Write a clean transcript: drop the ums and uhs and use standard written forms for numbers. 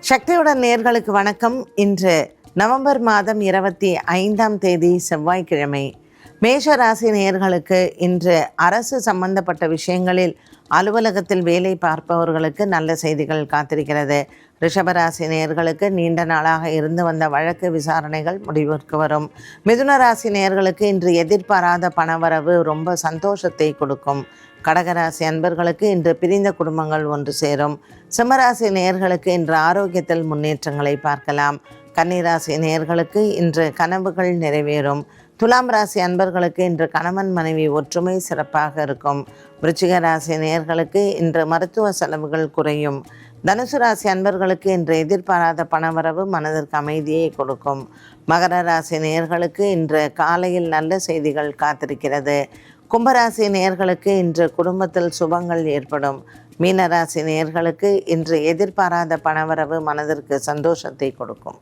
சக்தியுடன் நேர்களுக்கு வணக்கம். இன்று நவம்பர் மாதம் 25ஆம் தேதி செவ்வாய்க்கிழமை. மேஷ ராசி நேயர்களுக்கு இன்று அரசு சம்பந்தப்பட்ட விஷயங்களில் அலுவலகத்தில் வேலை பார்ப்பவர்களுக்கு நல்ல செய்திகள் காத்திருக்கிறது. ரிஷபராசி நேயர்களுக்கு நீண்ட நாளாக இருந்து வந்த வழக்கு விசாரணைகள் முடிவிற்கு வரும். மிதுன ராசி நேயர்களுக்கு இன்று எதிர்பாராத பணவரவு ரொம்ப சந்தோஷத்தை கொடுக்கும். கடகராசி அன்பர்களுக்கு இன்று பிரிந்த குடும்பங்கள் ஒன்று சேரும். சிம்மராசி நேயர்களுக்கு இன்று ஆரோக்கியத்தில் முன்னேற்றங்களை பார்க்கலாம். கன்னிராசி நேயர்களுக்கு இன்று கனவுகள் நிறைவேறும். துலாம் ராசி அன்பர்களுக்கு இன்று கணவன் மனைவி ஒற்றுமை சிறப்பாக இருக்கும். விருச்சிக ராசி நேயர்களுக்கு இன்று மருத்துவ செலவுகள் குறையும். தனுசு ராசி அன்பர்களுக்கு இன்று எதிர்பாராத பணவரவு மனதிற்கு அமைதியை கொடுக்கும். மகர ராசி நேயர்களுக்கு இன்று காலையில் நல்ல செய்திகள் காத்திருக்கிறது. கும்பராசி நேயர்களுக்கு இன்று குடும்பத்தில் சுபங்கள் ஏற்படும். மீனராசி நேயர்களுக்கு இன்று எதிர்பாராத பணவரவு மனதிற்கு சந்தோஷத்தை கொடுக்கும்.